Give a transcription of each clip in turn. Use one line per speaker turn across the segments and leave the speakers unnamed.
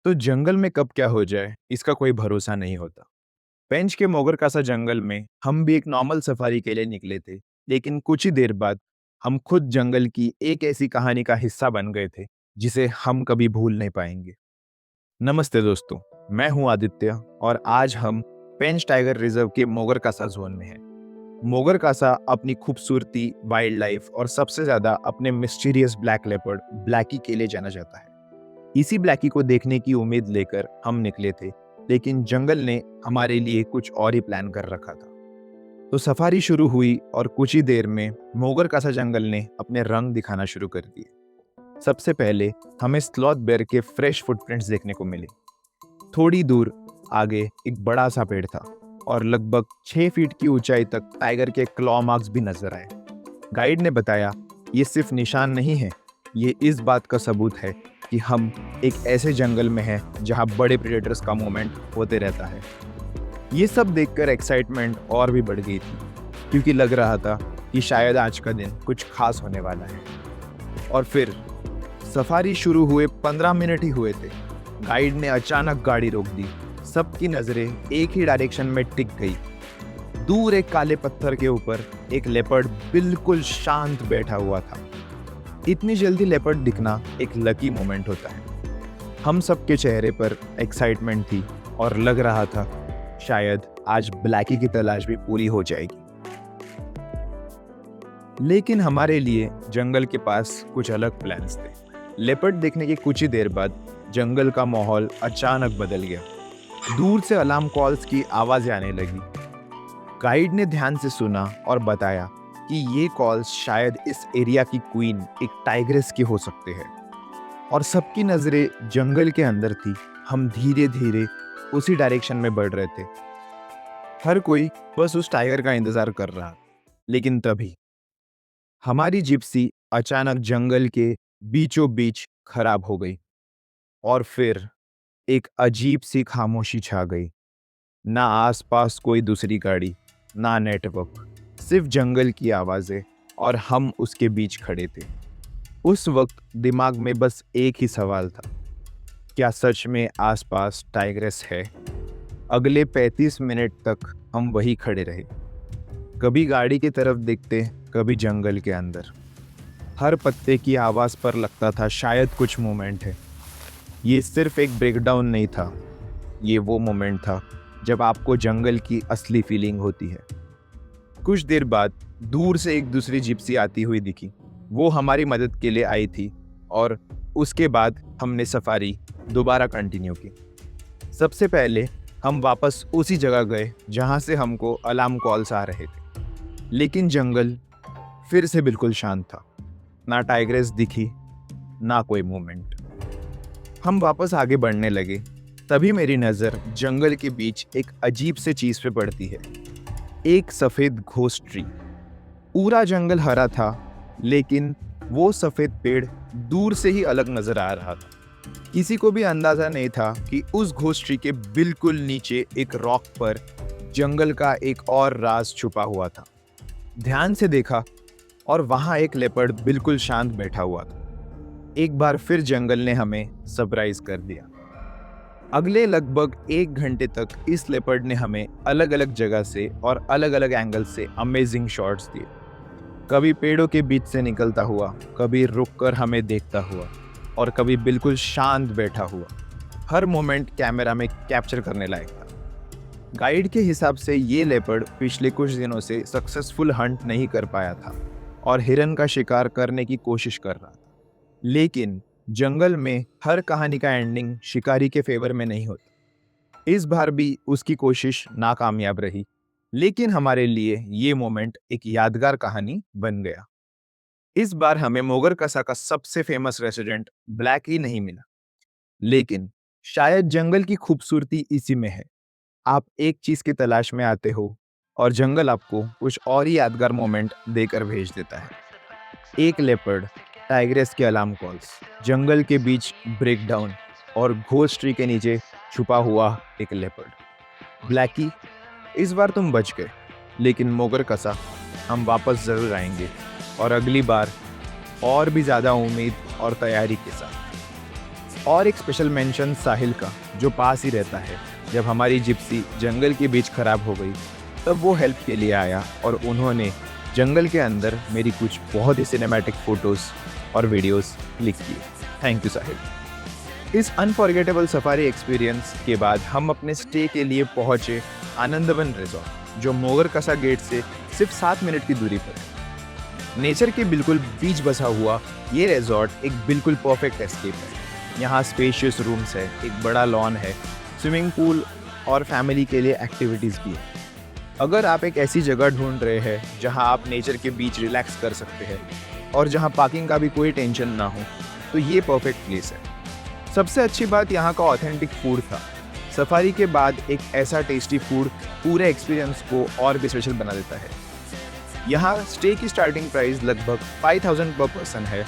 तो जंगल में कब क्या हो जाए इसका कोई भरोसा नहीं होता। पेंच के मोगरकासा जंगल में हम भी एक नॉर्मल सफारी के लिए निकले थे, लेकिन कुछ ही देर बाद हम खुद जंगल की एक ऐसी कहानी का हिस्सा बन गए थे जिसे हम कभी भूल नहीं पाएंगे। नमस्ते दोस्तों, मैं हूं आदित्य और आज हम पेंच टाइगर रिजर्व के मोगरकासा जोन में हैं। मोगरकासा अपनी खूबसूरती, वाइल्ड लाइफ और सबसे ज्यादा अपने मिस्टीरियस ब्लैक लेपर्ड ब्लैकी के लिए जाना जाता है। इसी ब्लैकी को देखने की उम्मीद लेकर हम निकले थे, लेकिन जंगल ने हमारे लिए कुछ और ही प्लान कर रखा था। तो सफारी शुरू हुई और कुछ ही देर में मोगरकासा जंगल ने अपने रंग दिखाना शुरू कर दिए। सबसे पहले हमें स्लॉथ बेयर के फ्रेश फुटप्रिंट्स देखने को मिले। थोड़ी दूर आगे एक बड़ा सा पेड़ था और लगभग 6 फीट की ऊंचाई तक टाइगर के क्लॉ मार्क्स भी नजर आए। गाइड ने बताया, ये सिर्फ निशान नहीं है, ये इस बात का सबूत है कि हम एक ऐसे जंगल में हैं जहां बड़े प्रेडेटर्स का मूवमेंट होते रहता है। ये सब देखकर एक्साइटमेंट और भी बढ़ गई थी, क्योंकि लग रहा था कि शायद आज का दिन कुछ खास होने वाला है। और फिर सफारी शुरू हुए 15 मिनट ही हुए थे, गाइड ने अचानक गाड़ी रोक दी। सबकी नजरें एक ही डायरेक्शन में टिक गई। दूर एक काले पत्थर के ऊपर एक लेपर्ड बिल्कुल शांत बैठा हुआ था। इतनी जल्दी लेपर्ड दिखना एक लकी मोमेंट होता है। हम सबके चेहरे पर एक्साइटमेंट थी और लग रहा था शायद आज ब्लैकी की तलाश भी पूरी हो जाएगी। लेकिन हमारे लिए जंगल के पास कुछ अलग प्लान्स थे। लेपर्ड देखने के कुछ ही देर बाद जंगल का माहौल अचानक बदल गया। दूर से अलार्म कॉल्स की आवाजें आने लगी। गाइड ने ध्यान से सुना और बताया कि ये कॉल्स शायद इस एरिया की क्वीन, एक टाइग्रेस की हो सकते हैं। और सबकी नजरें जंगल के अंदर थी। हम धीरे धीरे उसी डायरेक्शन में बढ़ रहे थे। हर कोई बस उस टाइगर का इंतजार कर रहा। लेकिन तभी हमारी जिप्सी अचानक जंगल के बीचों बीच खराब हो गई और फिर एक अजीब सी खामोशी छा गई। ना आसपास कोई दूसरी गाड़ी, ना नेटवर्क, सिर्फ जंगल की आवाजें और हम उसके बीच खड़े थे। उस वक्त दिमाग में बस एक ही सवाल था, क्या सच में आसपास टाइग्रेस है? अगले 35 मिनट तक हम वही खड़े रहे, कभी गाड़ी की तरफ देखते, कभी जंगल के अंदर। हर पत्ते की आवाज पर लगता था शायद कुछ मोमेंट है। ये सिर्फ एक ब्रेकडाउन नहीं था, ये वो मोमेंट था जब आपको जंगल की असली फीलिंग होती है। कुछ देर बाद दूर से एक दूसरी जिप्सी आती हुई दिखी। वो हमारी मदद के लिए आई थी और उसके बाद हमने सफारी दोबारा कंटिन्यू की। सबसे पहले हम वापस उसी जगह गए जहां से हमको अलार्म कॉल्स आ रहे थे, लेकिन जंगल फिर से बिल्कुल शांत था। ना टाइग्रेस दिखी, ना कोई मूवमेंट। हम वापस आगे बढ़ने लगे, तभी मेरी नज़र जंगल के बीच एक अजीब से चीज़ पे पड़ती है। एक सफ़ेद घोस्ट ट्री। पूरा जंगल हरा था, लेकिन वो सफ़ेद पेड़ दूर से ही अलग नज़र आ रहा था। किसी को भी अंदाज़ा नहीं था कि उस घोस्ट ट्री के बिल्कुल नीचे एक रॉक पर जंगल का एक और राज छुपा हुआ था। ध्यान से देखा और वहाँ एक लेपर्ड बिल्कुल शांत बैठा हुआ था। एक बार फिर जंगल ने हमें सरप्राइज कर दिया। अगले लगभग 1 घंटे तक इस लेपर्ड ने हमें अलग अलग जगह से और अलग अलग एंगल से अमेजिंग शॉट्स दिए। कभी पेड़ों के बीच से निकलता हुआ, कभी रुककर हमें देखता हुआ और कभी बिल्कुल शांत बैठा हुआ। हर मोमेंट कैमरा में कैप्चर करने लायक था। गाइड के हिसाब से ये लेपर्ड पिछले कुछ दिनों से सक्सेसफुल हंट नहीं कर पाया था और हिरन का शिकार करने की कोशिश कर रहा था। लेकिन जंगल में हर कहानी का एंडिंग शिकारी के फेवर में नहीं होता। इस बार भी उसकी कोशिश नाकामयाब रही, लेकिन हमारे लिए ये मोमेंट एक यादगार कहानी बन गया। इस बार हमें मोगरकासा का सबसे फेमस रेस्टोरेंट ब्लैक ही नहीं मिला, लेकिन शायद जंगल की खूबसूरती इसी में है। आप एक चीज की तलाश में आते हो और जंगल आपको कुछ और ही यादगार मोमेंट देकर भेज देता है। एक लेपर्ड, टाइग्रेस के अलार्म कॉल्स, जंगल के बीच ब्रेकडाउन और घोस्ट ट्री के नीचे छुपा हुआ एक लेपर्ड। ब्लैकी, इस बार तुम बच गए, लेकिन मोगरकासा हम वापस जरूर आएंगे और अगली बार और भी ज़्यादा उम्मीद और तैयारी के साथ। और एक स्पेशल मेंशन साहिल का, जो पास ही रहता है। जब हमारी जिप्सी जंगल के बीच खराब हो गई तब वो हेल्प के लिए आया और उन्होंने जंगल के अंदर मेरी कुछ बहुत ही सिनेमैटिक फ़ोटोज़ और वीडियोस क्लिक किए। थैंक यू साहिल। इस अनफॉरगेटेबल सफारी एक्सपीरियंस के बाद हम अपने स्टे के लिए पहुंचे आनंदवन रिजॉर्ट, जो मोगरकसा गेट से सिर्फ 7 मिनट की दूरी पर है। नेचर के बिल्कुल बीच बसा हुआ ये रिजॉर्ट एक बिल्कुल परफेक्ट एस्केप है। यहाँ स्पेशियस रूम्स है, एक बड़ा लॉन है, स्विमिंग पूल और फैमिली के लिए एक्टिविटीज़ भी है। अगर आप एक ऐसी जगह ढूंढ रहे हैं जहां आप नेचर के बीच रिलैक्स कर सकते हैं और जहां पार्किंग का भी कोई टेंशन ना हो, तो ये परफेक्ट प्लेस है। सबसे अच्छी बात यहाँ का ऑथेंटिक फूड था। सफारी के बाद एक ऐसा टेस्टी फूड पूरे एक्सपीरियंस को और भी स्पेशल बना देता है। यहाँ स्टे की स्टार्टिंग प्राइस लगभग 5000 पर पर्सन है।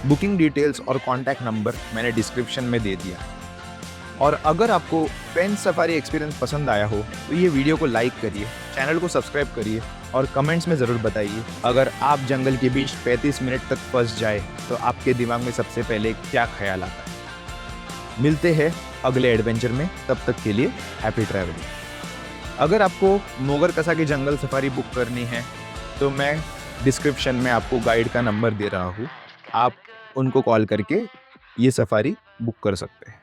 बुकिंग डिटेल्स और कॉन्टैक्ट नंबर मैंने डिस्क्रिप्शन में दे दिया। और अगर आपको पेन सफारी एक्सपीरियंस पसंद आया हो तो ये वीडियो को लाइक करिए, चैनल को सब्सक्राइब करिए और कमेंट्स में ज़रूर बताइए अगर आप जंगल के बीच 35 मिनट तक फंस जाए तो आपके दिमाग में सबसे पहले क्या ख्याल आता है। मिलते हैं अगले एडवेंचर में, तब तक के लिए हैप्पी ट्रैवलिंग। अगर आपको मोगरकसा की जंगल सफारी बुक करनी है तो मैं डिस्क्रिप्शन में आपको गाइड का नंबर दे रहा हूँ, आप उनको कॉल करके ये सफारी बुक कर सकते हैं।